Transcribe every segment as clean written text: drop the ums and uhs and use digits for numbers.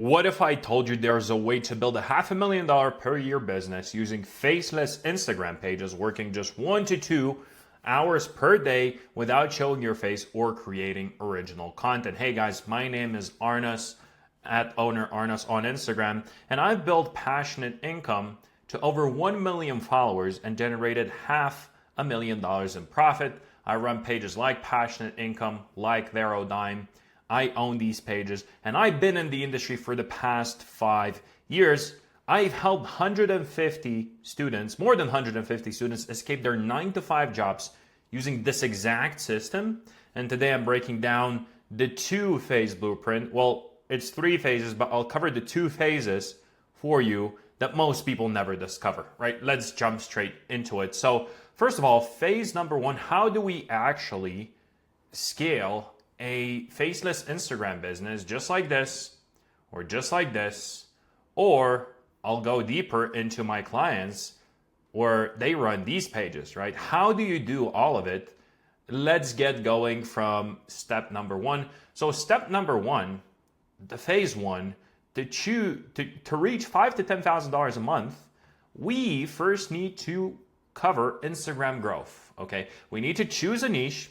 What if I told you there's a way to build a $500,000 per year business using faceless Instagram pages, working just 1 to 2 hours per day without showing your face or creating original content? Hey guys, my name is Arnas at owner Arnas on Instagram, and I've built passionate income to over 1 million followers and generated $500,000 in profit. I run pages like Passionate Income, like Verodime. I own these pages, and I've been in the industry for the past 5 years. I've helped 150 students, more than 150 students, escape their 9-to-5 jobs using this exact system. And today I'm breaking down the 2-phase blueprint. Well, it's 3 phases, but I'll cover the 2 phases for you that most people never discover, right? Let's jump straight into it. So first of all, phase number 1, how do we actually scale a faceless Instagram business just like this, or just like this, or I'll go deeper into my clients where they run these pages, right? How do you do all of it? Let's get going from step number 1. So step number 1, the phase 1, to reach $5,000 to $10,000 a month, we first need to cover Instagram growth, okay? We need to choose a niche,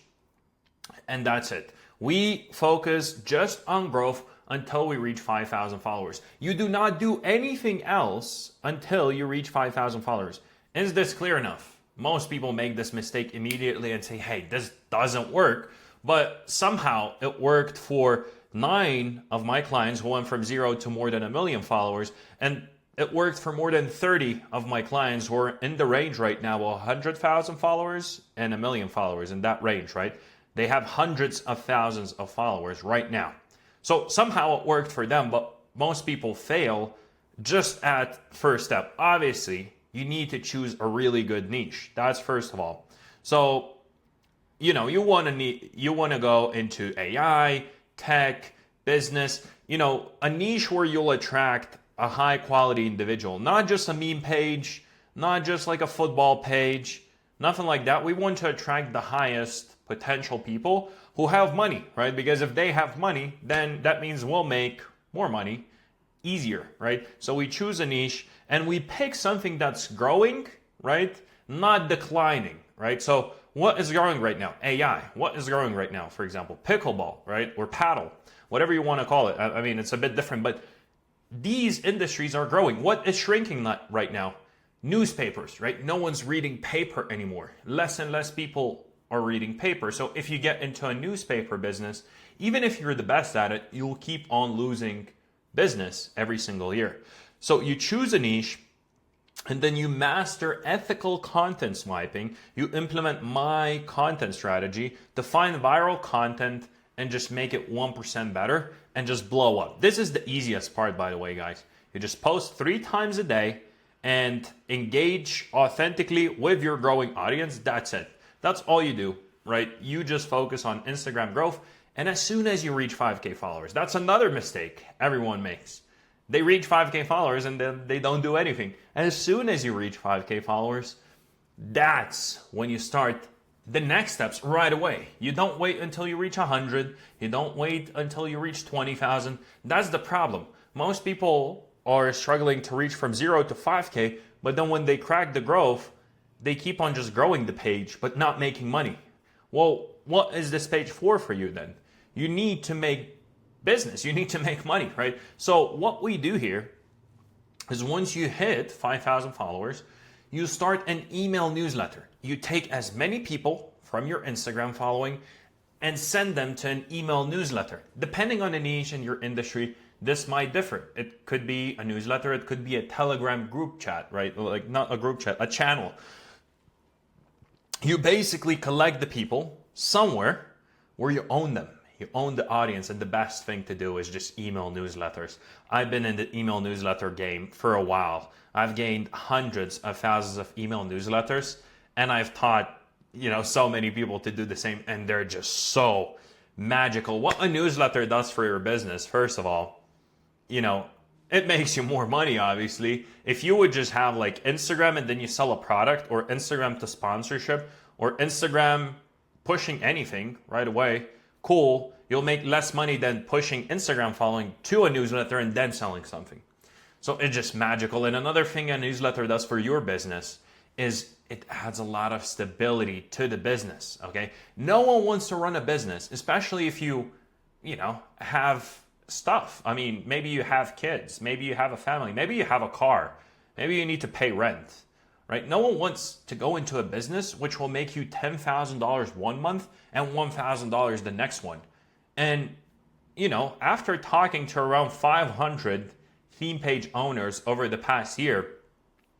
and that's it. We focus just on growth until we reach 5,000 followers. You do not do anything else until you reach 5,000 followers. Is this clear enough? Most people make this mistake immediately and say, hey, this doesn't work. But somehow it worked for 9 of my clients who went from 0 to more than 1 million followers. And it worked for more than 30 of my clients who are in the range right now of 100,000 followers and 1 million followers, in that range, right? They have hundreds of thousands of followers right now. So somehow it worked for them, but most people fail just at first step. Obviously, you need to choose a really good niche. That's first of all. So, you want to go into AI, tech, business, a niche where you'll attract a high quality individual, not just a meme page, not just like a football page, nothing like that. We want to attract the highest potential people who have money, right? Because if they have money, then that means we'll make more money easier, right? So we choose a niche and we pick something that's growing, right? Not declining, right? So what is growing right now? AI. What is growing right now? For example, pickleball, right? Or paddle, whatever you want to call it. I mean, it's a bit different, but these industries are growing. What is shrinking right now? Newspapers, right? No one's reading paper anymore. Less and less people are reading paper. So if you get into a newspaper business, even if you're the best at it, you'll keep on losing business every single year. So you choose a niche, and then you master ethical content swiping. You implement my content strategy to find viral content and just make it 1% better and just blow up. This is the easiest part, by the way, guys. You just post 3 times a day and engage authentically with your growing audience. That's it. That's all you do, right? You just focus on Instagram growth. And as soon as you reach 5K followers, that's another mistake everyone makes. They reach 5K followers and then they don't do anything. And as soon as you reach 5K followers, that's when you start the next steps right away. You don't wait until you reach 100. You don't wait until you reach 20,000. That's the problem. Most people are struggling to reach from 0 to 5K, but then when they crack the growth, they keep on just growing the page, but not making money. Well, what is this page for you then? You need to make business. You need to make money, right? So what we do here is once you hit 5,000 followers, you start an email newsletter. You take as many people from your Instagram following and send them to an email newsletter. Depending on the niche and your industry, this might differ. It could be a newsletter. It could be a Telegram group chat, right? Like not a group chat, a channel. You basically collect the people somewhere where you own them. You own the audience, and the best thing to do is just email newsletters. I've been in the email newsletter game for a while. I've gained hundreds of thousands of email newsletters, and I've taught, so many people to do the same, and they're just so magical. What a newsletter does for your business, first of all, it makes you more money, obviously. If you would just have like Instagram and then you sell a product, or Instagram to sponsorship, or Instagram pushing anything right away, cool. you'll make less money than pushing Instagram following to a newsletter and then selling something. So it's just magical. And another thing a newsletter does for your business is it adds a lot of stability to the business, okay? No one wants to run a business, especially if you have stuff. I mean, maybe you have kids, maybe you have a family, maybe you have a car, maybe you need to pay rent, right? No one wants to go into a business which will make you $10,000 one month and $1,000 the next one. And, after talking to around 500 theme page owners over the past year,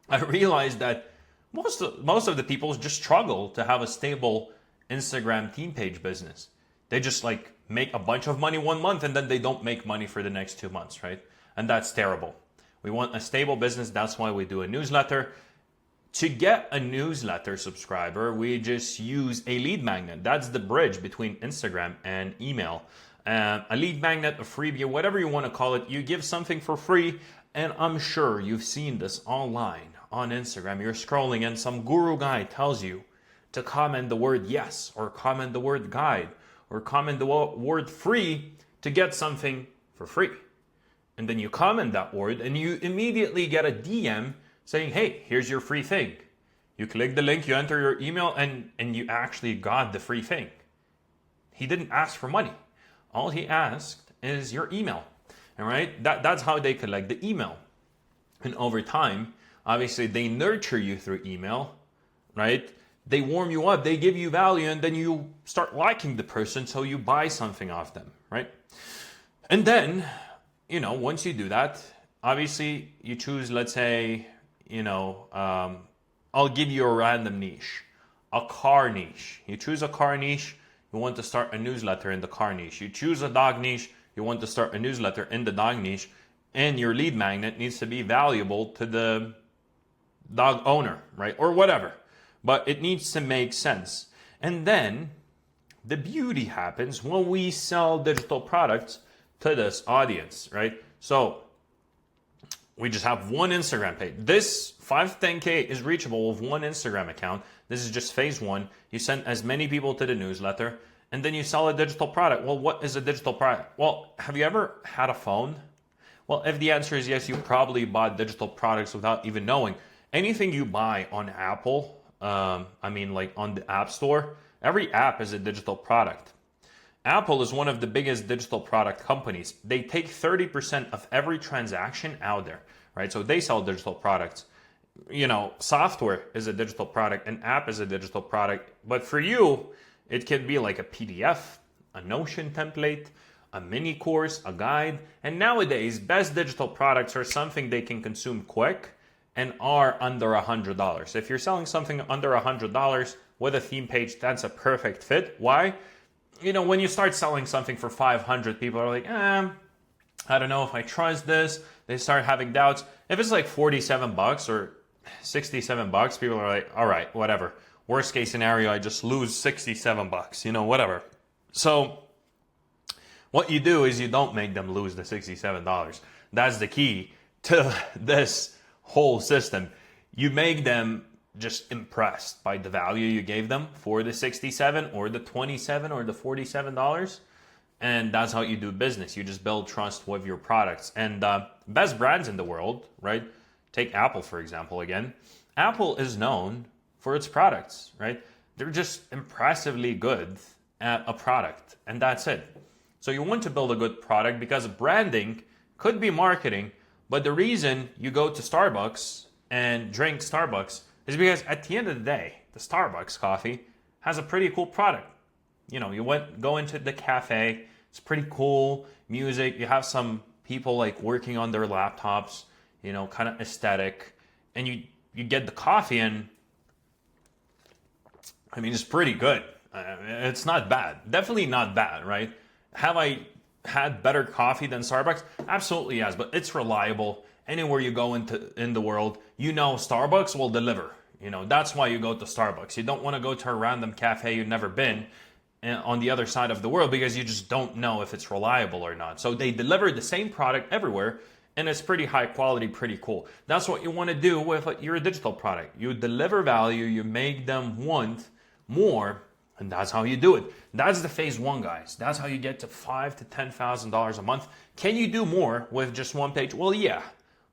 I realized that most of the people just struggle to have a stable Instagram theme page business. They just make a bunch of money one month and then they don't make money for the next 2 months, right? And that's terrible. We want a stable business. That's why we do a newsletter. To get a newsletter subscriber, we just use a lead magnet. That's the bridge between Instagram and email. A lead magnet, a freebie, whatever you want to call it. You give something for free, and I'm sure you've seen this online on Instagram. You're scrolling and some guru guy tells you to comment the word yes, or comment the word guide, or comment the word free to get something for free. And then you comment that word and you immediately get a DM saying, hey, here's your free thing. You click the link, you enter your email, and you actually got the free thing. He didn't ask for money. All he asked is your email. All right? That's how they collect the email. And over time, obviously, they nurture you through email, right? They warm you up, they give you value, and then you start liking the person, so you buy something off them, right? And then, once you do that, obviously, you choose, let's say, I'll give you a random niche, a car niche. You choose a car niche, you want to start a newsletter in the car niche. You choose a dog niche, you want to start a newsletter in the dog niche, and your lead magnet needs to be valuable to the dog owner, right? Or whatever. But it needs to make sense. And then the beauty happens when we sell digital products to this audience, right? So we just have one Instagram page. This 5 to 10K is reachable with one Instagram account. This is just phase one. You send as many people to the newsletter, and then you sell a digital product. Well, what is a digital product? Well, have you ever had a phone? Well, if the answer is yes, you probably bought digital products without even knowing. Anything you buy on Apple, on the App Store, every app is a digital product. Apple is one of the biggest digital product companies. They take 30% of every transaction out there, right? So they sell digital products. Software is a digital product, an app is a digital product. But for you, it can be like a PDF, a Notion template, a mini course, a guide. And nowadays, best digital products are something they can consume quick and are under $100. If you're selling something under $100 with a theme page, that's a perfect fit. Why? When you start selling something for 500, people are like, I don't know if I trust this. They start having doubts. If it's like $47 or $67, people are like, all right, whatever. Worst case scenario, I just lose $67, whatever. So what you do is you don't make them lose the $67. That's the key to this whole system. You make them just impressed by the value you gave them for the $67 or the $27 or the $47. And that's how you do business. You just build trust with your products. And best brands in the world, right? Take Apple, for example, again. Apple is known for its products, right? They're just impressively good at a product, and that's it. So you want to build a good product because branding could be marketing, but the reason you go to Starbucks and drink Starbucks is because at the end of the day, the Starbucks coffee has a pretty cool product. You go into the cafe, it's pretty cool, music, you have some people working on their laptops, kind of aesthetic, and you get the coffee and, it's pretty good. It's not bad. Definitely not bad, right? Have I had better coffee than Starbucks? Absolutely yes, but it's reliable. Anywhere you go in the world, Starbucks will deliver. That's why you go to Starbucks. You don't want to go to a random cafe you've never been on the other side of the world because you just don't know if it's reliable or not. So they deliver the same product everywhere, and it's pretty high quality, pretty cool. That's what you want to do with your digital product. You deliver value, you make them want more, And that's how you do it. That's the phase one, guys. That's how you get to $5,000 to $10,000 a month. Can you do more with just one page? Well, yeah,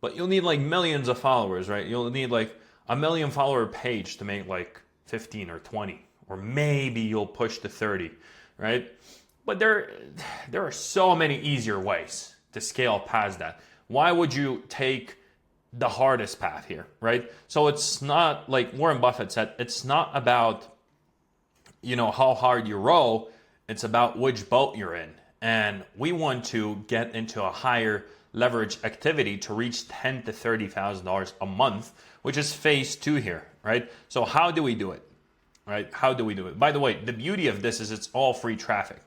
but you'll need like millions of followers, right? You'll need like a 1 million follower page to make like 15 or 20, or maybe you'll push to 30, right? But there are so many easier ways to scale past that. Why would you take the hardest path here, right? So it's not like Warren Buffett said, it's not about how hard you row, it's about which boat you're in. And we want to get into a higher leverage activity to reach $10,000 to $30,000 a month, which is phase two here, right? So how do we do it, right? How do we do it? By the way, the beauty of this is it's all free traffic.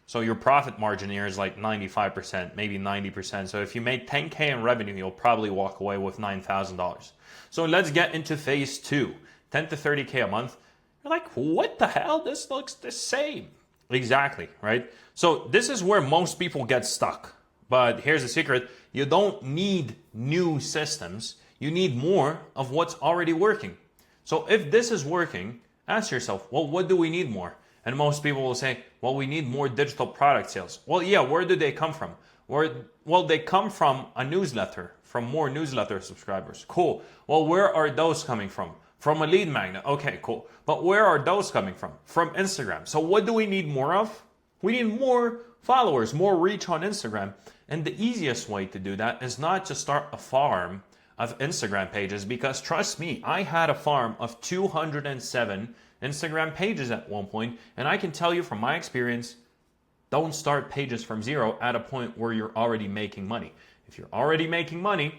So your profit margin here is like 95%, maybe 90%. So if you make 10K in revenue, you'll probably walk away with $9,000. So let's get into phase two, 10 to 30K a month. You're like, what the hell? This looks the same. Exactly, right? So this is where most people get stuck. But here's the secret. You don't need new systems. You need more of what's already working. So if this is working, ask yourself, well, what do we need more? And most people will say, well, we need more digital product sales. Well, yeah, where do they come from? Well, they come from a newsletter, from more newsletter subscribers. Cool. Well, where are those coming from? From a lead magnet. Okay, cool. But where are those coming from? From Instagram. So what do we need more of? We need more followers, more reach on Instagram. And the easiest way to do that is not to start a farm of Instagram pages, because trust me, I had a farm of 207 Instagram pages at one point, and I can tell you from my experience, don't start pages from zero at a point where you're already making money. If you're already making money,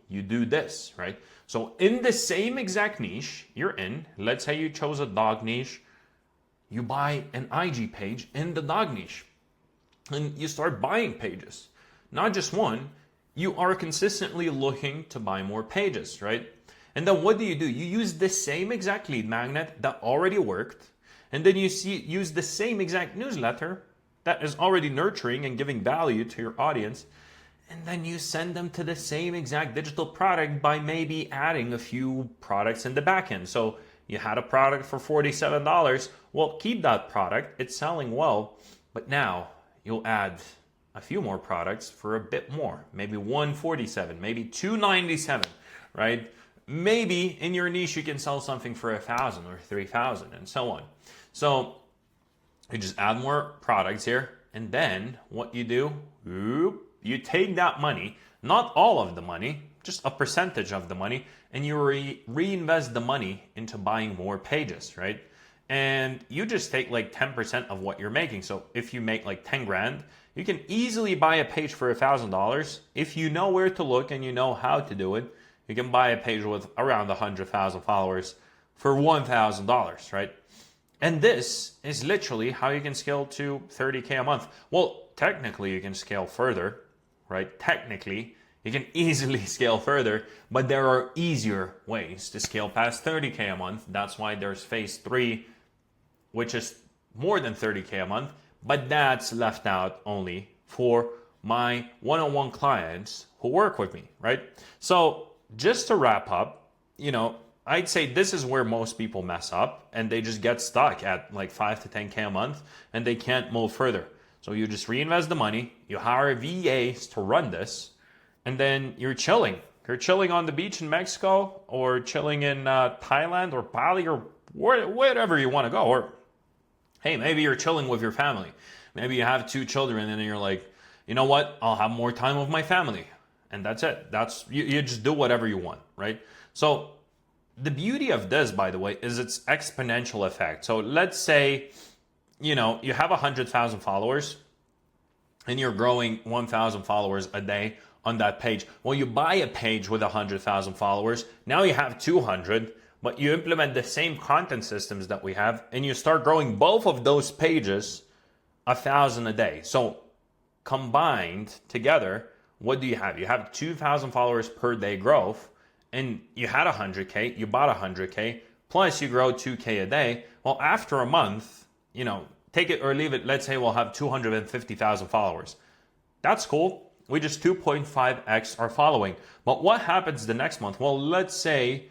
you do this, right? So in the same exact niche you're in, let's say you chose a dog niche, you buy an IG page in the dog niche and you start buying pages. Not just one, you are consistently looking to buy more pages, right? And then what do? You use the same exact lead magnet that already worked, and then you use the same exact newsletter that is already nurturing and giving value to your audience, and then you send them to the same exact digital product by maybe adding a few products in the back end. So you had a product for $47. Well, keep that product. It's selling well, but now you'll add a few more products for a bit more, maybe $147, maybe $297, right? Maybe in your niche you can sell something for $1,000 or $3,000 and so on. So you just add more products here, and then what you do, you take that money, not all of the money, just a percentage of the money, and you reinvest the money into buying more pages, right? And you just take like 10% of what you're making. So if you make like 10 grand, you can easily buy a page for $1,000. If you know where to look and you know how to do it, you can buy a page with around 100,000 followers for $1,000, right? And this is literally how you can scale to 30K a month. Well, technically you can scale further, right? Technically, you can easily scale further, but there are easier ways to scale past 30K a month. That's why there's phase three, which is more than 30K a month, but that's left out only for my one-on-one clients who work with me, right? So just to wrap up, I'd say this is where most people mess up, and they just get stuck at like 5 to 10K a month and they can't move further. So you just reinvest the money, you hire VAs to run this, and then you're chilling. You're chilling on the beach in Mexico, or chilling in Thailand or Bali, or wherever you want to go. Or hey, maybe you're chilling with your family. Maybe you have 2 children and you're like, you know what? I'll have more time with my family. And that's it. You just do whatever you want, right? So the beauty of this, by the way, is its exponential effect. So let's say, you have 100,000 followers and you're growing 1,000 followers a day on that page. Well, you buy a page with 100,000 followers. Now you have 200, but you implement the same content systems that we have, and you start growing both of those pages 1,000 a day. So combined together, what do you have? You have 2,000 followers per day growth, and you had 100K, you bought 100K, plus you grow 2K a day. Well, after a month, take it or leave it, let's say we'll have 250,000 followers. That's cool. We just 2.5x our following. But what happens the next month? Well, let's say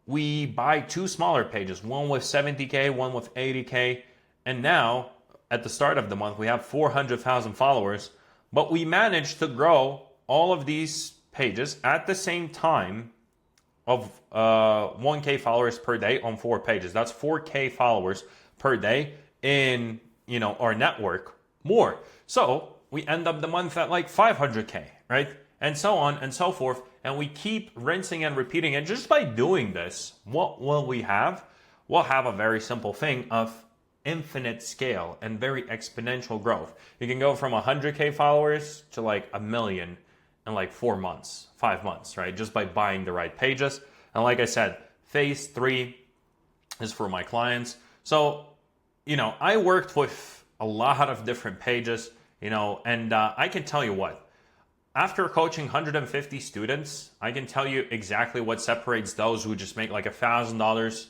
we buy 2 smaller pages, one with 70K, one with 80K, And now, at the start of the month, we have 400,000 followers, but we managed to grow all of these pages at the same time of 1K followers per day on 4 pages. That's 4K followers per day in, our network more. So we end up the month at like 500K, right? And so on and so forth. And we keep rinsing and repeating. And just by doing this, what will we have? We'll have a very simple thing of infinite scale and very exponential growth. You can go from 100K followers to like 1 million in like 4 months, 5 months, right? Just by buying the right pages. And like I said, phase 3 is for my clients. So, I worked with a lot of different pages, and I can tell you what, after coaching 150 students, I can tell you exactly what separates those who just make like $1,000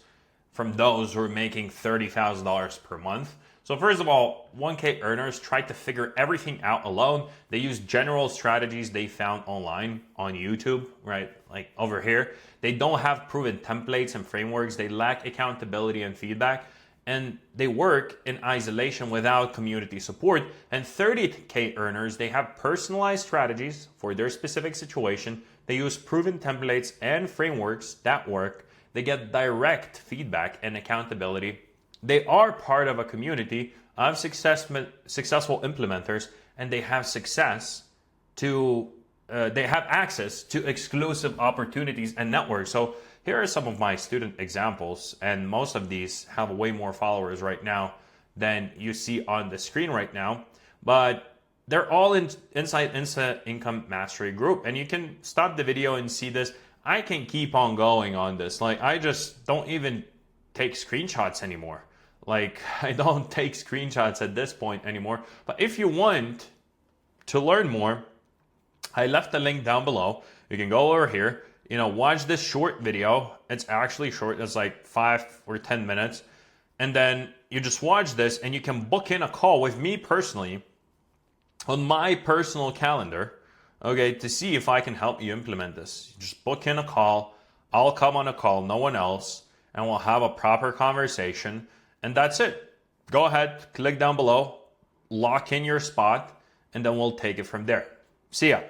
from those who are making $30,000 per month. So first of all, 1K earners tried to figure everything out alone. They used general strategies they found online on YouTube, right? Like over here. They don't have proven templates and frameworks. They lack accountability and feedback. And they work in isolation without community support. And 30K earners, they have personalized strategies for their specific situation. They use proven templates and frameworks that work. They get direct feedback and accountability. They are part of a community of successful implementers, and they have access to exclusive opportunities and networks. So here are some of my student examples, and most of these have way more followers right now than you see on the screen right now. But they're all inside Instant Income Mastery group, and you can stop the video and see this. I can keep on going on this. Like, I just don't even take screenshots anymore. Like, I don't take screenshots at this point anymore. But if you want to learn more, I left the link down below. You can go over here, watch this short video. It's actually short. It's like 5 or 10 minutes. And then you just watch this and you can book in a call with me personally on my personal calendar, okay, to see if I can help you implement this. You just book in a call. I'll come on a call, no one else, and we'll have a proper conversation. And that's it. Go ahead, click down below, lock in your spot, and then we'll take it from there. See ya.